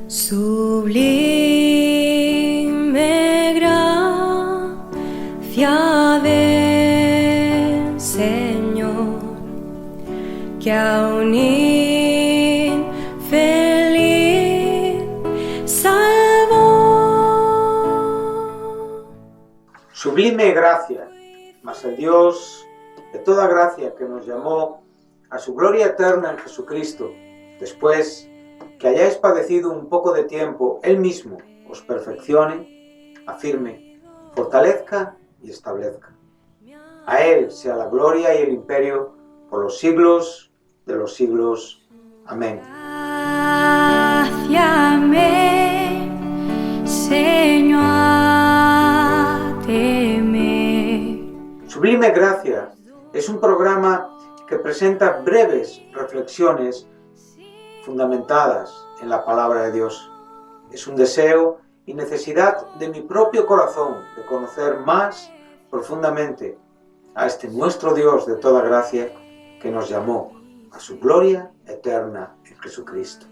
Sublime gracia del Señor, que a un infeliz salvó. Sublime gracia, mas el Dios de toda gracia que nos llamó a su gloria eterna en Jesucristo, después que hayáis padecido un poco de tiempo, Él mismo os perfeccione, afirme, fortalezca y establezca. A Él sea la gloria y el imperio por los siglos de los siglos. Amén. Gracia me enseñó a temer. Sublime Gracia es un programa que presenta breves reflexiones fundamentadas en la palabra de Dios. Es un deseo y necesidad de mi propio corazón de conocer más profundamente a este nuestro Dios de toda gracia que nos llamó a su gloria eterna en Jesucristo.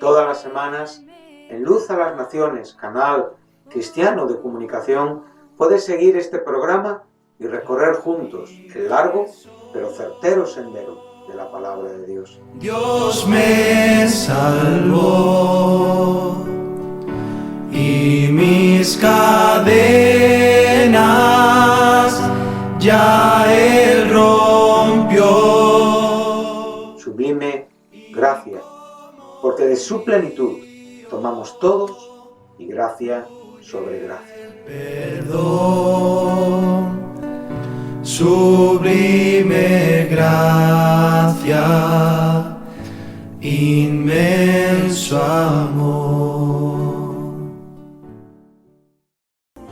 Todas las semanas, en Luz a las Naciones, canal cristiano de comunicación, puedes seguir este programa y recorrer juntos el largo pero certero sendero de la palabra de Dios. Dios me salvó y mis cadenas ya Él rompió. Sublime gracia, porque de su plenitud tomamos todos y gracia sobre gracia. Perdón, sublime gracia, inmenso amor.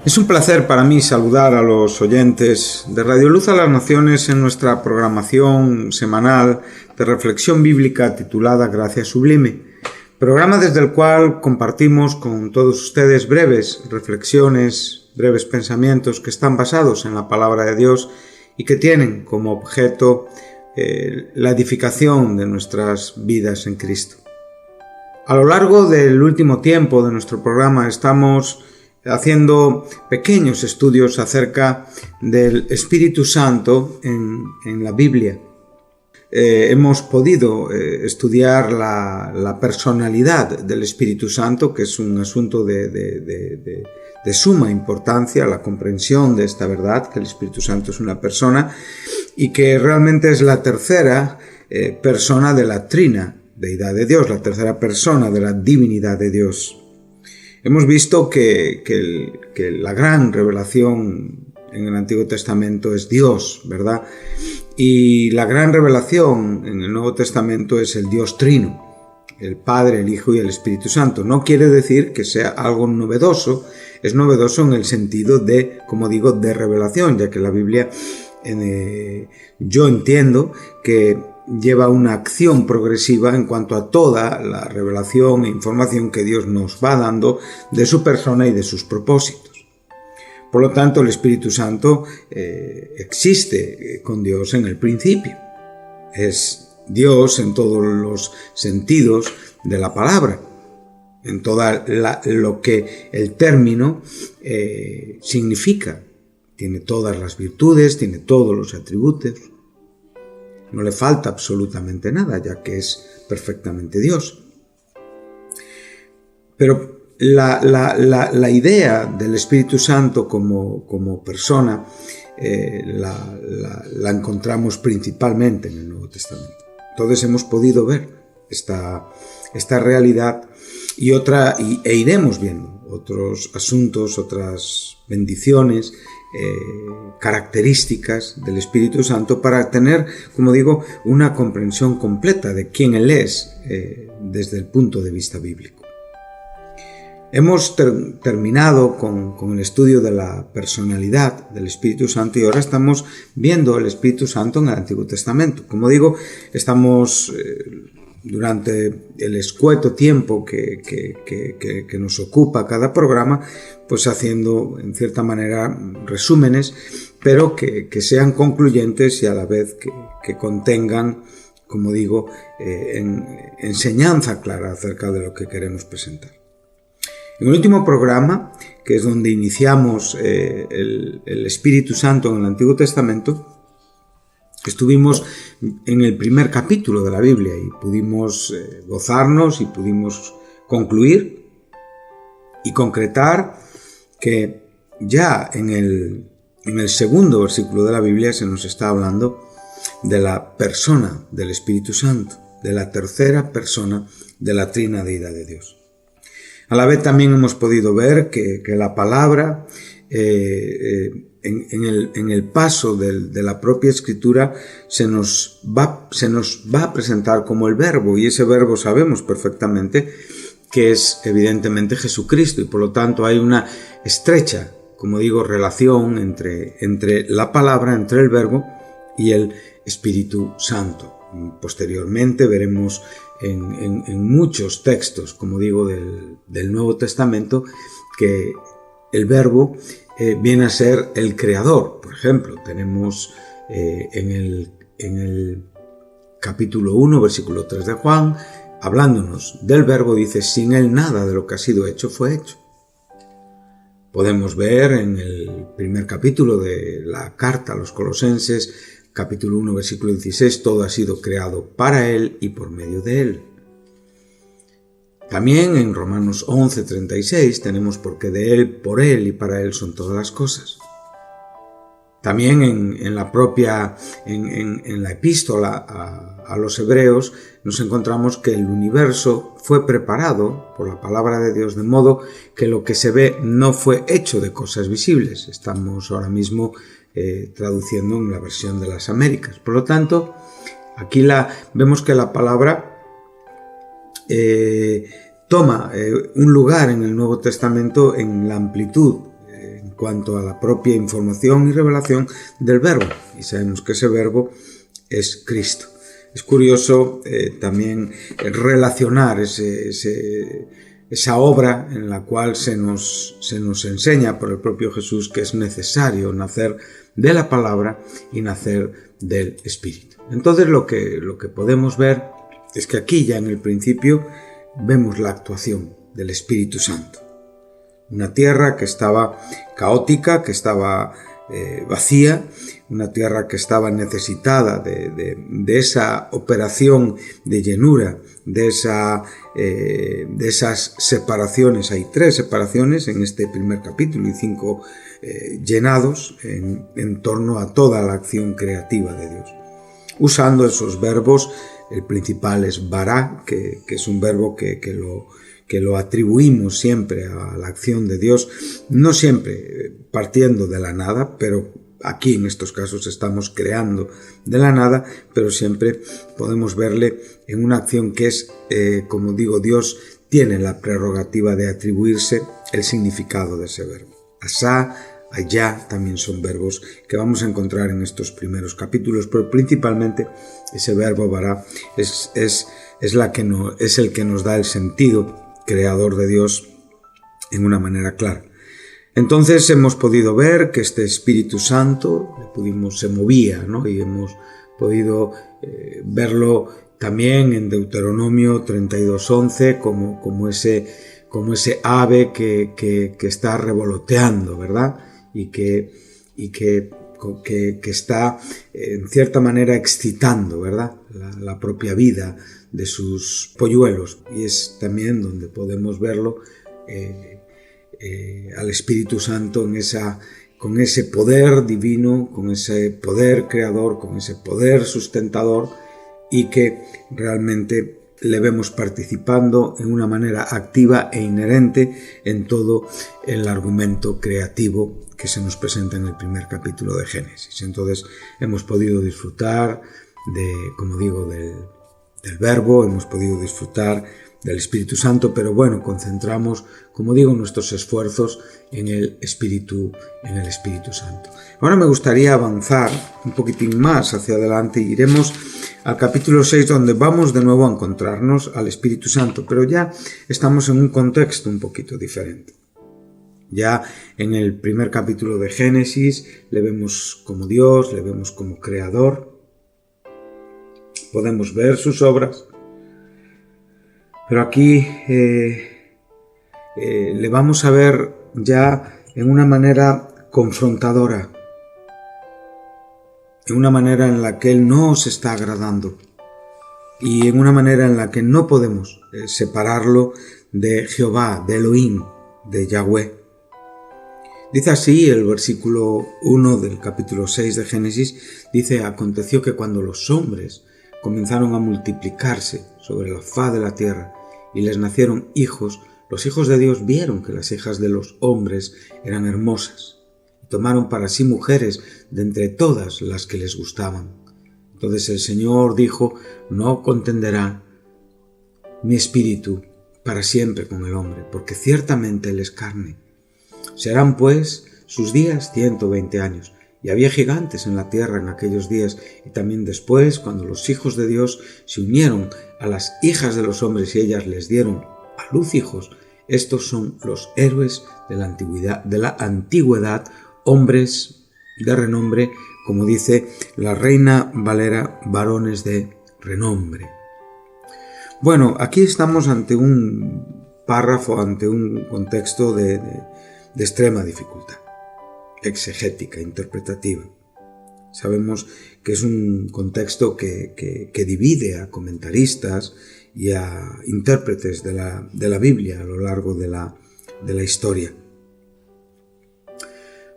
Es un placer para mí saludar a los oyentes de Radio Luz a las Naciones en nuestra programación semanal de reflexión bíblica titulada Gracia Sublime, programa desde el cual compartimos con todos ustedes breves reflexiones, breves pensamientos que están basados en la palabra de Dios y que tienen como objeto la edificación de nuestras vidas en Cristo. A lo largo del último tiempo de nuestro programa estamos haciendo pequeños estudios acerca del Espíritu Santo en la Biblia. Hemos podido estudiar la personalidad del Espíritu Santo, que es un asunto de suma importancia, la comprensión de esta verdad, que el Espíritu Santo es una persona y que realmente es la tercera persona de la trina deidad de Dios, la tercera persona de la divinidad de Dios. Hemos visto que la gran revelación en el Antiguo Testamento es Dios, ¿verdad? Y la gran revelación en el Nuevo Testamento es el Dios Trino, el Padre, el Hijo y el Espíritu Santo. No quiere decir que sea algo novedoso, es novedoso en el sentido de, como digo, de revelación, ya que la Biblia, yo entiendo que lleva una acción progresiva en cuanto a toda la revelación e información que Dios nos va dando de su persona y de sus propósitos. Por lo tanto, el Espíritu Santo existe con Dios en el principio. Es Dios en todos los sentidos de la palabra, en todo lo que el término significa. Tiene todas las virtudes, tiene todos los atributos. No le falta absolutamente nada, ya que es perfectamente Dios. Pero la idea del Espíritu Santo como persona la encontramos principalmente en el Nuevo Testamento. Entonces hemos podido ver esta realidad e iremos viendo otros asuntos, otras bendiciones, características del Espíritu Santo para tener, como digo, una comprensión completa de quién Él es desde el punto de vista bíblico. Hemos terminado con el estudio de la personalidad del Espíritu Santo y ahora estamos viendo el Espíritu Santo en el Antiguo Testamento. Como digo, estamos durante el escueto tiempo que nos ocupa cada programa, pues haciendo en cierta manera resúmenes, pero que sean concluyentes y a la vez que contengan, como digo, enseñanza clara acerca de lo que queremos presentar. En el último programa, que es donde iniciamos el Espíritu Santo en el Antiguo Testamento, estuvimos en el primer capítulo de la Biblia y pudimos gozarnos y pudimos concluir y concretar que ya en el segundo versículo de la Biblia se nos está hablando de la persona del Espíritu Santo, de la tercera persona de la trinadeidad de Dios. A la vez también hemos podido ver que la palabra en el paso de la propia Escritura se nos va a presentar como el Verbo, y ese Verbo sabemos perfectamente que es evidentemente Jesucristo, y por lo tanto hay una estrecha, como digo, relación entre la palabra, entre el Verbo y el Espíritu Santo. Posteriormente veremos en muchos textos, como digo, del Nuevo Testamento, que el Verbo viene a ser el Creador. Por ejemplo, tenemos en el capítulo 1, versículo 3 de Juan, hablándonos del Verbo, dice: sin él nada de lo que ha sido hecho fue hecho. Podemos ver en el primer capítulo de la carta a los Colosenses, capítulo 1, versículo 16, todo ha sido creado para él y por medio de él. También en Romanos 11, 36 tenemos: porque de él, por él y para él son todas las cosas. También en la epístola a los Hebreos nos encontramos que el universo fue preparado por la palabra de Dios, de modo que lo que se ve no fue hecho de cosas visibles. Estamos ahora mismo traduciendo en la versión de las Américas. Por lo tanto, aquí vemos que la palabra toma un lugar en el Nuevo Testamento en la amplitud en cuanto a la propia información y revelación del Verbo, y sabemos que ese Verbo es Cristo. Es curioso también relacionar esa obra en la cual se nos enseña por el propio Jesús que es necesario nacer de la palabra y nacer del Espíritu. Entonces lo que podemos ver es que aquí ya en el principio vemos la actuación del Espíritu Santo. Una tierra que estaba caótica, que estaba vacía, una tierra que estaba necesitada de esa operación de llenura, de esas separaciones. Hay 3 separaciones en este primer capítulo y 5 llenados en torno a toda la acción creativa de Dios. Usando esos verbos, el principal es bara, que es un verbo que lo atribuimos siempre a la acción de Dios, no siempre partiendo de la nada, pero aquí en estos casos estamos creando de la nada, pero siempre podemos verle en una acción que es, como digo, Dios tiene la prerrogativa de atribuirse el significado de ese verbo. Asá, allá también son verbos que vamos a encontrar en estos primeros capítulos, pero principalmente ese verbo bara es el que nos da el sentido creador de Dios en una manera clara. Entonces hemos podido ver que este Espíritu Santo se movía, ¿no? Y hemos podido verlo también en Deuteronomio 32:11 como ese ave que está revoloteando, ¿verdad? Y que está en cierta manera excitando, ¿verdad? La propia vida de sus polluelos, y es también donde podemos verlo al Espíritu Santo con ese poder divino, con ese poder creador, con ese poder sustentador, y que realmente le vemos participando en una manera activa e inherente en todo el argumento creativo que se nos presenta en el primer capítulo de Génesis. Entonces hemos podido disfrutar del Verbo, hemos podido disfrutar del Espíritu Santo, pero bueno, concentramos, como digo, nuestros esfuerzos en el Espíritu Santo. Ahora me gustaría avanzar un poquitín más hacia adelante y iremos al capítulo 6, donde vamos de nuevo a encontrarnos al Espíritu Santo, pero ya estamos en un contexto un poquito diferente. Ya en el primer capítulo de Génesis le vemos como Dios, le vemos como creador, podemos ver sus obras, pero aquí le vamos a ver ya en una manera confrontadora, en una manera en la que Él no os está agradando y en una manera en la que no podemos separarlo de Jehová, de Elohim, de Yahweh. Dice así el versículo 1 del capítulo 6 de Génesis, dice: aconteció que cuando los hombres comenzaron a multiplicarse sobre la faz de la tierra y les nacieron hijos, los hijos de Dios vieron que las hijas de los hombres eran hermosas y tomaron para sí mujeres de entre todas las que les gustaban. Entonces el Señor dijo: no contenderá mi espíritu para siempre con el hombre, porque ciertamente él es carne. Serán pues sus días 120 años. Y había gigantes en la tierra en aquellos días, y también después, cuando los hijos de Dios se unieron a las hijas de los hombres y ellas les dieron a luz hijos. Estos son los héroes de la antigüedad, hombres de renombre, como dice la Reina Valera, varones de renombre. Bueno, aquí estamos ante un párrafo, ante un contexto de extrema dificultad exegética, interpretativa. Sabemos que es un contexto que divide a comentaristas y a intérpretes de la Biblia a lo largo de la historia.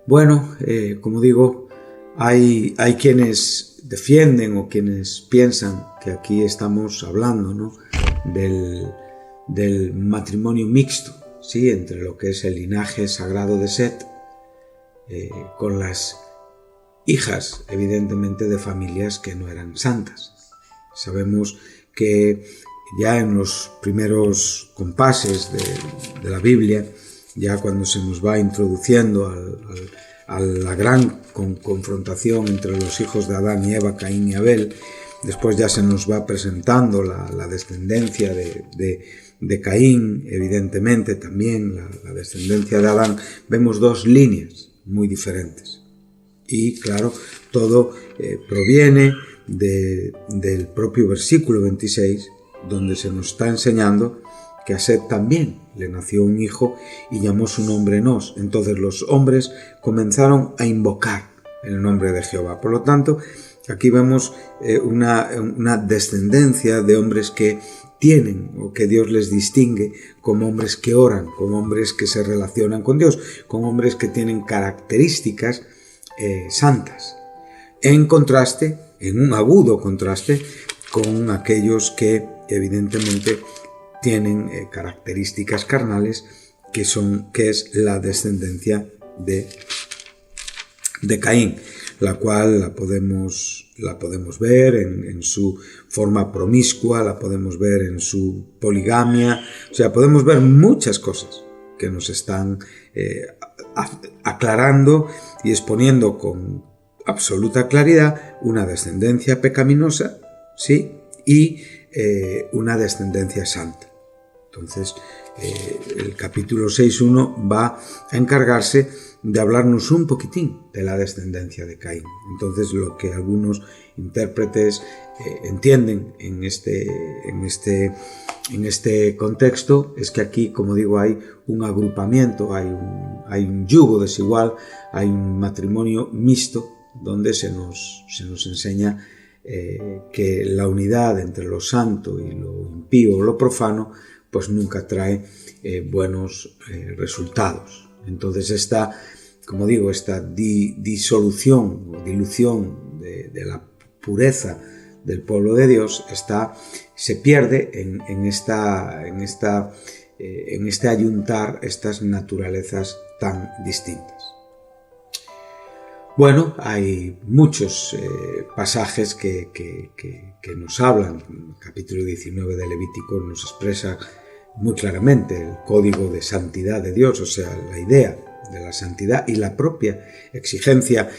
Bueno, como digo, hay quienes defienden o quienes piensan que aquí estamos hablando, ¿no?, del matrimonio mixto, ¿sí?, entre lo que es el linaje sagrado de Set, con las hijas, evidentemente, de familias que no eran santas. Sabemos que ya en los primeros compases de la Biblia, ya cuando se nos va introduciendo a la gran confrontación entre los hijos de Adán y Eva, Caín y Abel, después ya se nos va presentando la descendencia de Caín, evidentemente también la descendencia de Adán. Vemos dos líneas muy diferentes. Y claro, todo proviene del propio versículo 26, donde se nos está enseñando que a Set también le nació un hijo y llamó su nombre Enos. Entonces los hombres comenzaron a invocar el nombre de Jehová. Por lo tanto, aquí vemos una descendencia de hombres que tienen, o que Dios les distingue como hombres que oran, como hombres que se relacionan con Dios, como hombres que tienen características santas, en un agudo contraste con aquellos que evidentemente tienen características carnales, que es la descendencia de Caín, la cual la podemos ver en su forma promiscua, la podemos ver en su poligamia, o sea, podemos ver muchas cosas que nos están aclarando y exponiendo con absoluta claridad una descendencia pecaminosa, ¿sí?, y una descendencia santa. Entonces, el capítulo 6.1 va a encargarse de hablarnos un poquitín de la descendencia de Caín. Entonces, lo que algunos intérpretes entienden en este contexto es que aquí, como digo, hay un agrupamiento, hay un yugo desigual, hay un matrimonio mixto, donde se nos enseña que la unidad entre lo santo y lo impío o lo profano pues nunca trae buenos resultados. Entonces esta disolución o dilución de la pureza del pueblo de Dios se pierde en este ayuntar estas naturalezas tan distintas. Bueno, hay muchos pasajes que nos hablan. El capítulo 19 de Levítico nos expresa muy claramente el código de santidad de Dios, o sea, la idea de la santidad y la propia exigencia,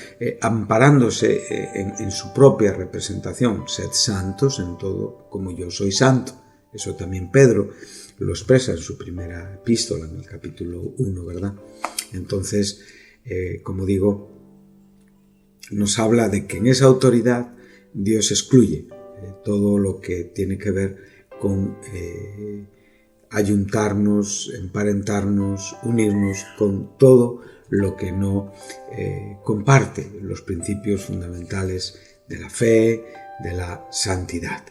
amparándose en su propia representación. Sed santos en todo como yo soy santo. Eso también Pedro lo expresa en su primera epístola, en el capítulo 1, ¿verdad? Entonces, como digo, nos habla de que en esa autoridad Dios excluye todo lo que tiene que ver con ayuntarnos, emparentarnos, unirnos con todo lo que no comparte los principios fundamentales de la fe, de la santidad.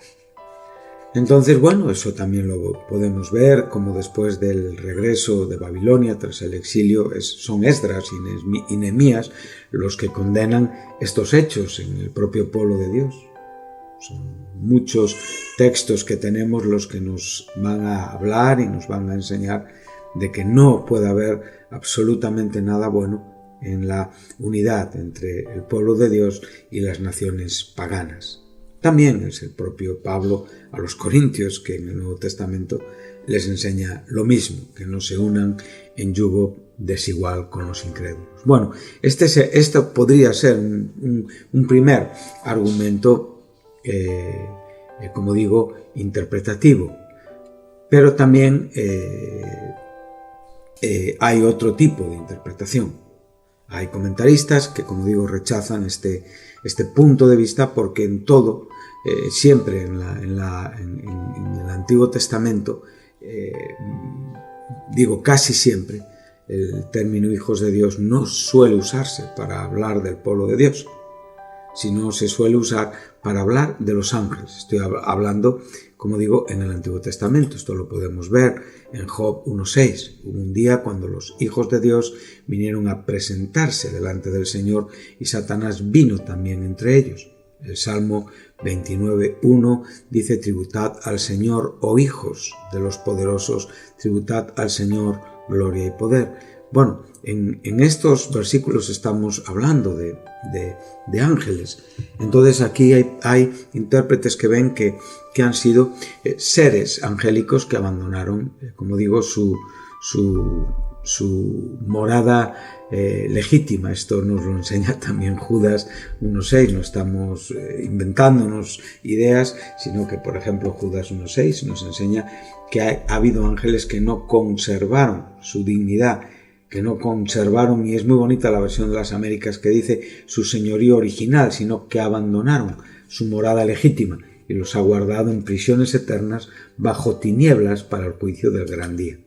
Entonces, bueno, eso también lo podemos ver, como después del regreso de Babilonia tras el exilio son Esdras y Nehemías los que condenan estos hechos en el propio pueblo de Dios. Son muchos textos que tenemos los que nos van a hablar y nos van a enseñar de que no puede haber absolutamente nada bueno en la unidad entre el pueblo de Dios y las naciones paganas. También es el propio Pablo a los Corintios que en el Nuevo Testamento les enseña lo mismo, que no se unan en yugo desigual con los incrédulos. Bueno, esto podría ser un primer argumento, como digo, interpretativo, pero también hay otro tipo de interpretación. Hay comentaristas que, como digo, rechazan este punto de vista porque en todo, siempre en el Antiguo Testamento, casi siempre, el término hijos de Dios no suele usarse para hablar del pueblo de Dios, sino se suele usar para hablar de los ángeles. Estoy hablando, como digo, en el Antiguo Testamento. Esto lo podemos ver en Job 1:6. Hubo un día cuando los hijos de Dios vinieron a presentarse delante del Señor y Satanás vino también entre ellos. El Salmo 29:1 dice: tributad al Señor, oh hijos de los poderosos, tributad al Señor gloria y poder. Bueno, en estos versículos estamos hablando de ángeles. Entonces aquí hay intérpretes que ven que han sido seres angélicos que abandonaron, como digo, su morada legítima. Esto nos lo enseña también Judas 1:6. No estamos inventándonos ideas, sino que, por ejemplo, Judas 1:6 nos enseña que ha habido ángeles que no conservaron su dignidad, que no conservaron, y es muy bonita la versión de las Américas que dice su señorío original, sino que abandonaron su morada legítima y los ha guardado en prisiones eternas bajo tinieblas para el juicio del gran día.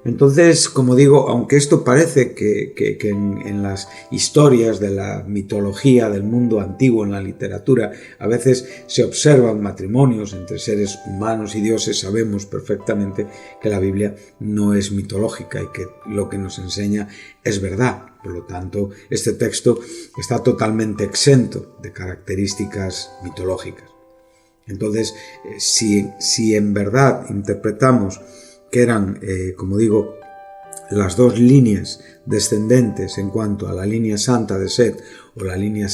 Entonces, como digo, aunque esto parece que en las historias de la mitología del mundo antiguo, en la literatura, a veces se observan matrimonios entre seres humanos y dioses, sabemos perfectamente que la Biblia no es mitológica y que lo que nos enseña es verdad. Por lo tanto, este texto está totalmente exento de características mitológicas. Entonces, si en verdad interpretamos que eran, como digo, las dos líneas descendentes en cuanto a la línea santa de Set o la línea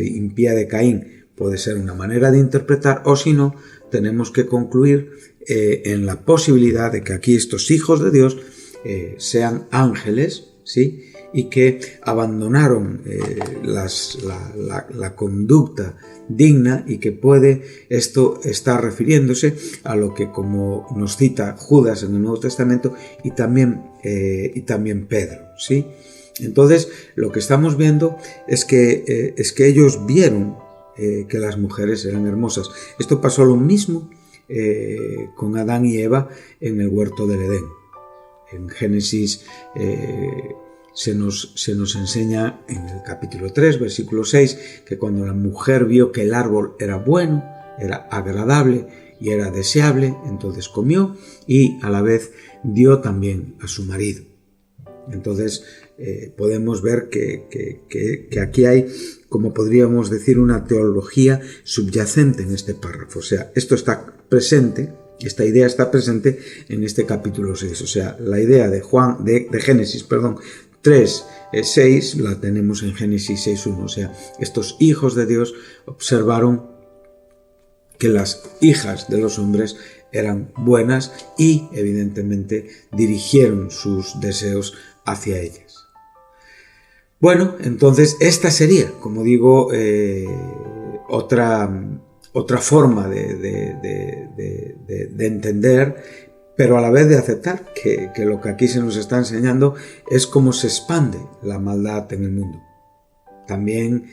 impía de Caín, puede ser una manera de interpretar, o si no, tenemos que concluir en la posibilidad de que aquí estos hijos de Dios sean ángeles, ¿sí?, y que abandonaron la conducta digna, y que esto está refiriéndose a lo que, como nos cita Judas en el Nuevo Testamento y también Pedro, ¿sí? Entonces, lo que estamos viendo es que ellos vieron que las mujeres eran hermosas. Esto pasó lo mismo con Adán y Eva en el huerto del Edén. En Génesis se nos enseña en el capítulo 3, versículo 6, que cuando la mujer vio que el árbol era bueno, era agradable y era deseable, entonces comió y a la vez dio también a su marido. Entonces podemos ver que aquí hay, como podríamos decir, una teología subyacente en este párrafo. O sea, esto está presente. Esta idea está presente en este capítulo 6. O sea, la idea de Génesis 3:6 la tenemos en Génesis 6:1. O sea, estos hijos de Dios observaron que las hijas de los hombres eran buenas y, evidentemente, dirigieron sus deseos hacia ellas. Bueno, entonces esta sería, como digo, otra forma de entender, pero a la vez de aceptar que lo que aquí se nos está enseñando es cómo se expande la maldad en el mundo. También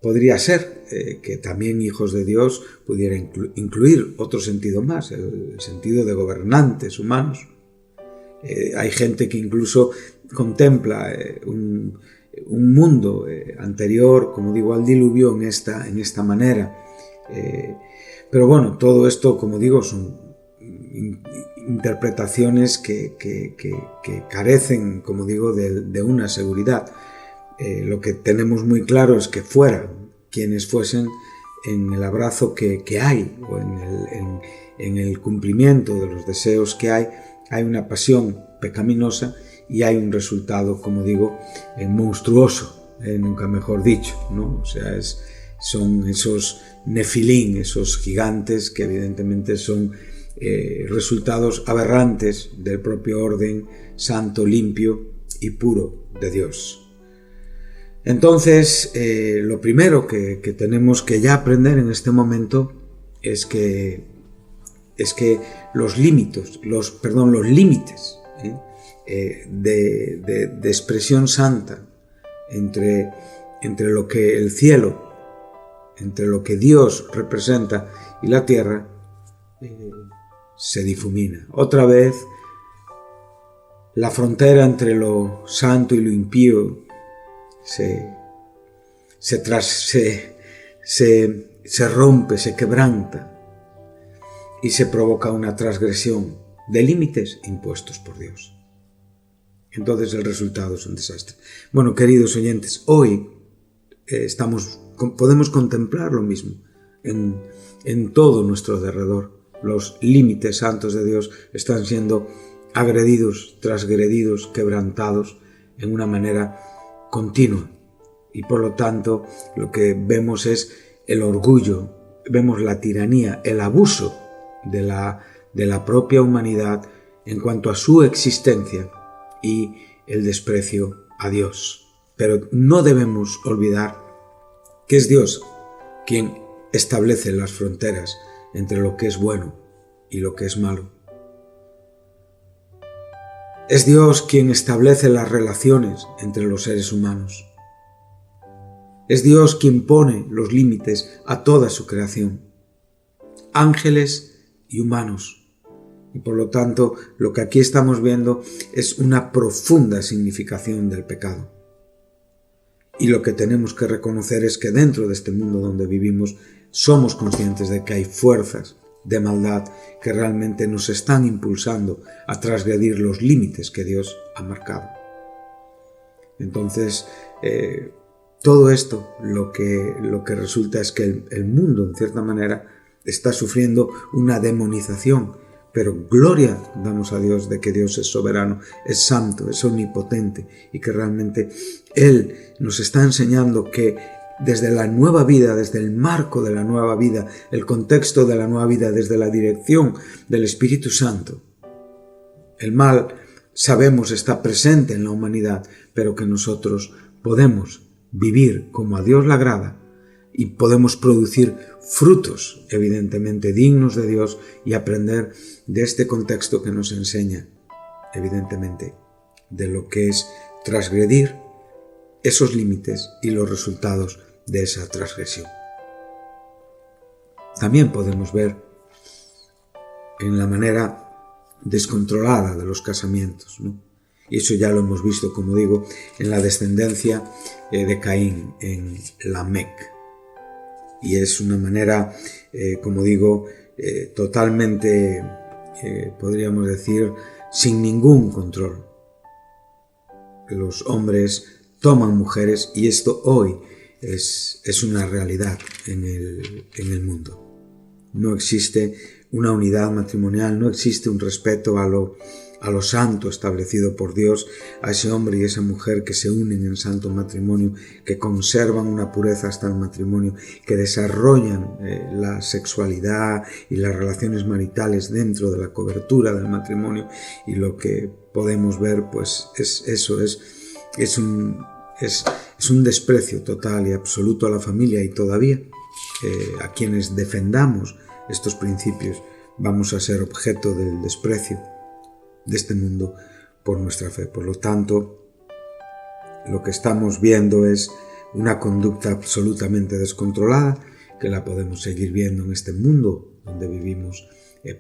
podría ser que también hijos de Dios pudiera incluir otro sentido más, el sentido de gobernantes humanos. Hay gente que incluso contempla un mundo anterior, como digo, al diluvio en esta manera. Pero bueno, todo esto, como digo, son interpretaciones que carecen, como digo, de una seguridad. Lo que tenemos muy claro es que fuera quienes fuesen, en el abrazo que hay o en el cumplimiento de los deseos que hay una pasión pecaminosa y hay un resultado, como digo, monstruoso, nunca mejor dicho, ¿no? O sea, son esos nefilín, esos gigantes que evidentemente son resultados aberrantes del propio orden santo, limpio y puro de Dios. Entonces, lo primero que tenemos que ya aprender en este momento es que los límites de expresión santa entre lo que el cielo, entre lo que Dios representa y la tierra, se difumina. Otra vez, la frontera entre lo santo y lo impío se rompe, se quebranta y se provoca una transgresión de límites impuestos por Dios. Entonces el resultado es un desastre. Bueno, queridos oyentes, hoy podemos contemplar lo mismo en todo nuestro derredor. Los límites santos de Dios están siendo agredidos, transgredidos, quebrantados en una manera continua. Y por lo tanto, lo que vemos es el orgullo, vemos la tiranía, el abuso de la propia humanidad en cuanto a su existencia y el desprecio a Dios. Pero no debemos olvidar que es Dios quien establece las fronteras entre lo que es bueno y lo que es malo. Es Dios quien establece las relaciones entre los seres humanos. Es Dios quien pone los límites a toda su creación, ángeles y humanos. Y por lo tanto, lo que aquí estamos viendo es una profunda significación del pecado. Y lo que tenemos que reconocer es que dentro de este mundo donde vivimos somos conscientes de que hay fuerzas de maldad que realmente nos están impulsando a transgredir los límites que Dios ha marcado. Entonces, todo esto lo que resulta es que el mundo, en cierta manera, está sufriendo una demonización, pero gloria damos a Dios de que Dios es soberano, es santo, es omnipotente y que realmente Él nos está enseñando que desde la nueva vida, desde el marco de la nueva vida, el contexto de la nueva vida, desde la dirección del Espíritu Santo, el mal, sabemos, está presente en la humanidad, pero que nosotros podemos vivir como a Dios le agrada y podemos producir frutos, evidentemente, dignos de Dios y aprender de este contexto que nos enseña, evidentemente, de lo que es transgredir esos límites y los resultados de esa transgresión. También podemos ver en la manera descontrolada de los casamientos, ¿no? Y eso ya lo hemos visto, como digo, en la descendencia de Caín, en Lamec. Y es una manera, como digo, totalmente, podríamos decir, sin ningún control. Los hombres toman mujeres y esto hoy es una realidad en el mundo. No existe una unidad matrimonial, no existe un respeto a lo santo establecido por Dios, a ese hombre y esa mujer que se unen en santo matrimonio, que conservan una pureza hasta el matrimonio, que desarrollan la sexualidad y las relaciones maritales dentro de la cobertura del matrimonio. Y lo que podemos ver, pues, es un desprecio total y absoluto a la familia, y todavía a quienes defendamos estos principios vamos a ser objeto del desprecio de este mundo por nuestra fe. Por lo tanto, lo que estamos viendo es una conducta absolutamente descontrolada que la podemos seguir viendo en este mundo donde vivimos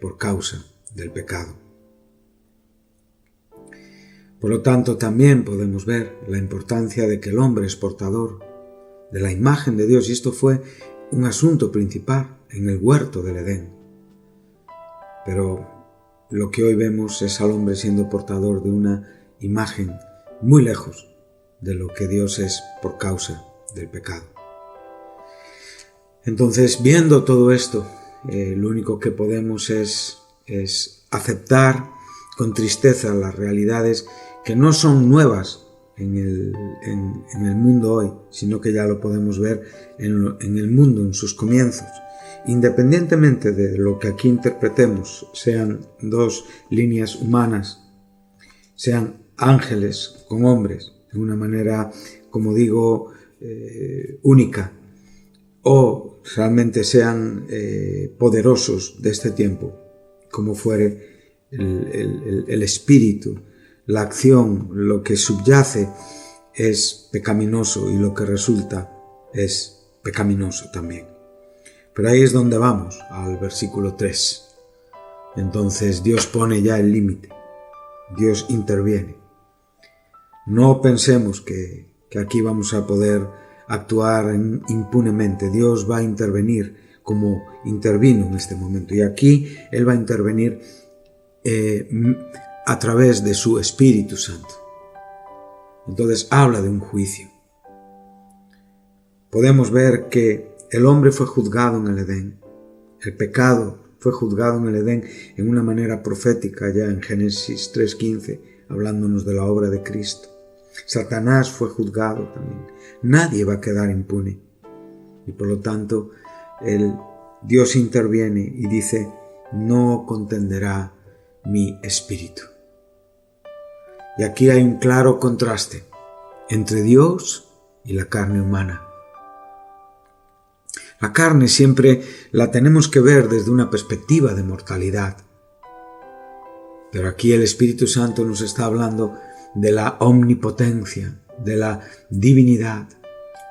por causa del pecado. Por lo tanto, también podemos ver la importancia de que el hombre es portador de la imagen de Dios, y esto fue un asunto principal en el huerto del Edén. Pero lo que hoy vemos es al hombre siendo portador de una imagen muy lejos de lo que Dios es por causa del pecado. Entonces, viendo todo esto, lo único que podemos es aceptar con tristeza las realidades que no son nuevas en el mundo hoy, sino que ya lo podemos ver en el mundo en sus comienzos. Independientemente de lo que aquí interpretemos, sean dos líneas humanas, sean ángeles con hombres, de una manera, como digo, única, o realmente sean poderosos de este tiempo, como fuere el espíritu, la acción, lo que subyace es pecaminoso y lo que resulta es pecaminoso también. Pero ahí es donde vamos, al versículo 3. Entonces Dios pone ya el límite, Dios interviene. No pensemos que aquí vamos a poder actuar impunemente. Dios va a intervenir como intervino en este momento. Y aquí Él va a intervenir a través de su Espíritu Santo. Entonces habla de un juicio. Podemos ver que el hombre fue juzgado en el Edén. El pecado fue juzgado en el Edén en una manera profética ya en Génesis 3:15, hablándonos de la obra de Cristo. Satanás fue juzgado también. Nadie va a quedar impune. Y por lo tanto, Dios interviene y dice, no contenderá mi espíritu. Y aquí hay un claro contraste entre Dios y la carne humana. La carne siempre la tenemos que ver desde una perspectiva de mortalidad. Pero aquí el Espíritu Santo nos está hablando de la omnipotencia, de la divinidad.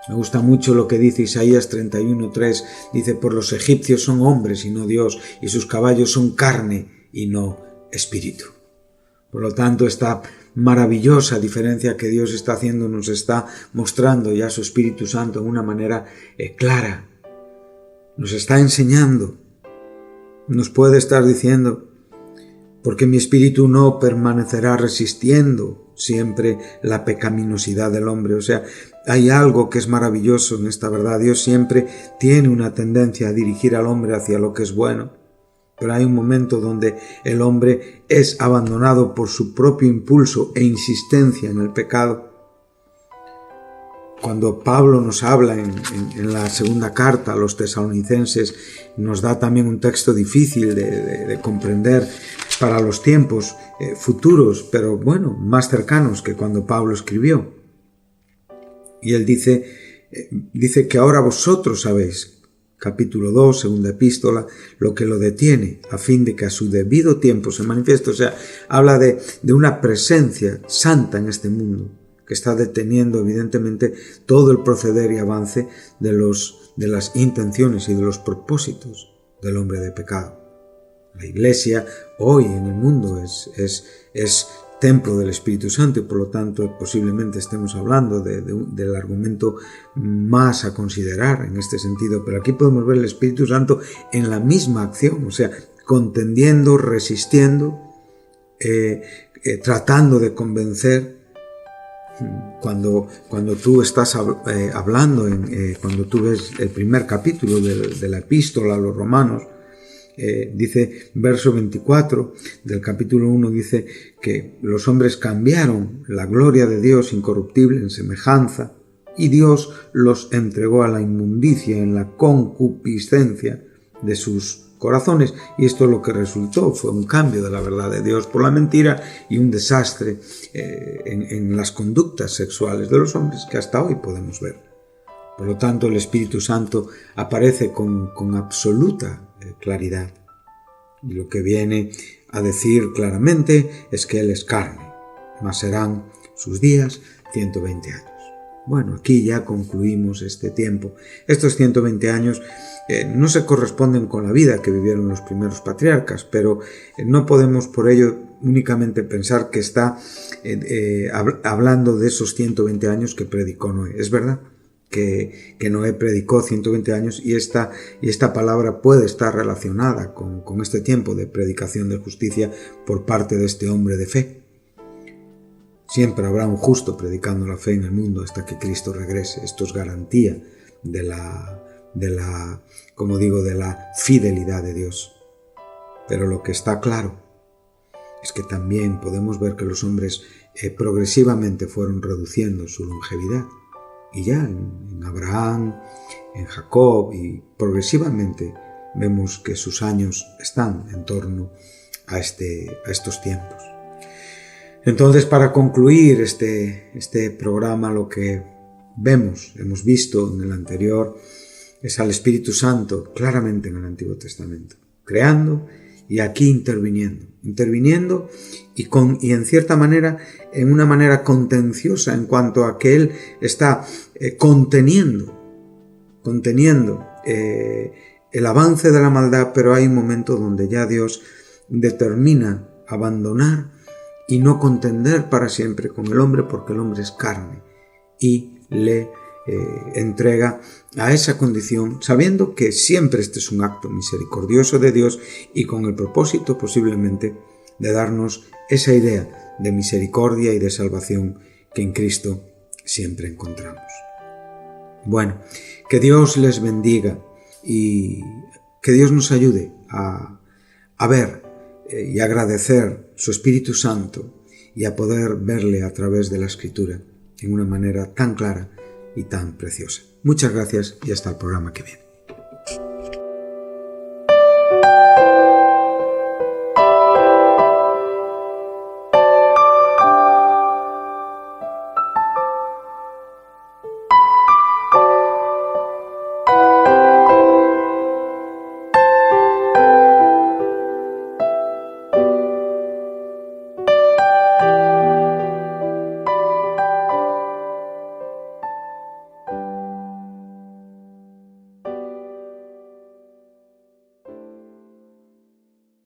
Me gusta mucho lo que dice Isaías 31:3. Dice, por los egipcios son hombres y no Dios, y sus caballos son carne y no espíritu. Por lo tanto, esta maravillosa diferencia que Dios está haciendo nos está mostrando ya su Espíritu Santo de una manera clara. Nos está enseñando, nos puede estar diciendo, porque mi espíritu no permanecerá resistiendo siempre la pecaminosidad del hombre. O sea, hay algo que es maravilloso en esta verdad. Dios siempre tiene una tendencia a dirigir al hombre hacia lo que es bueno. Pero hay un momento donde el hombre es abandonado por su propio impulso e insistencia en el pecado. Cuando Pablo nos habla en la segunda carta a los tesalonicenses, nos da también un texto difícil de comprender para los tiempos futuros, pero bueno, más cercanos que cuando Pablo escribió. Y él dice que ahora vosotros sabéis, capítulo 2, segunda epístola, lo que lo detiene, a fin de que a su debido tiempo se manifieste. O sea, habla de una presencia santa en este mundo, que está deteniendo evidentemente todo el proceder y avance de las intenciones y de los propósitos del hombre de pecado. La Iglesia hoy en el mundo es templo del Espíritu Santo y por lo tanto posiblemente estemos hablando del argumento más a considerar en este sentido, pero aquí podemos ver el Espíritu Santo en la misma acción, o sea, contendiendo, resistiendo, tratando de convencer. Cuando tú estás hablando, cuando tú ves el primer capítulo de la epístola a los romanos, dice, verso 24 del capítulo 1, dice que los hombres cambiaron la gloria de Dios incorruptible en semejanza y Dios los entregó a la inmundicia en la concupiscencia de sus corazones, y esto lo que resultó fue un cambio de la verdad de Dios por la mentira y un desastre en las conductas sexuales de los hombres que hasta hoy podemos ver. Por lo tanto, el Espíritu Santo aparece con absoluta claridad y lo que viene a decir claramente es que Él es carne, mas serán sus días 120 años. Bueno, aquí ya concluimos este tiempo. Estos 120 años no se corresponden con la vida que vivieron los primeros patriarcas, pero no podemos por ello únicamente pensar que está hablando de esos 120 años que predicó Noé. Es verdad que Noé predicó 120 años y esta palabra puede estar relacionada con este tiempo de predicación de justicia por parte de este hombre de fe. Siempre habrá un justo predicando la fe en el mundo hasta que Cristo regrese. Esto es garantía de la fidelidad de Dios. Pero lo que está claro es que también podemos ver que los hombres progresivamente fueron reduciendo su longevidad. Y ya en Abraham, en Jacob, y progresivamente vemos que sus años están en torno a estos tiempos. Entonces, para concluir este programa, lo que hemos visto en el anterior, es al Espíritu Santo claramente en el Antiguo Testamento, creando y aquí interviniendo y en cierta manera, en una manera contenciosa en cuanto a que Él está conteniendo el avance de la maldad, pero hay un momento donde ya Dios determina abandonar y no contender para siempre con el hombre, porque el hombre es carne, y le entrega a esa condición, sabiendo que siempre este es un acto misericordioso de Dios y con el propósito posiblemente de darnos esa idea de misericordia y de salvación que en Cristo siempre encontramos. Bueno, que Dios les bendiga y que Dios nos ayude a ver y agradecer su Espíritu Santo y a poder verle a través de la Escritura en una manera tan clara y tan preciosa. Muchas gracias y hasta el programa que viene.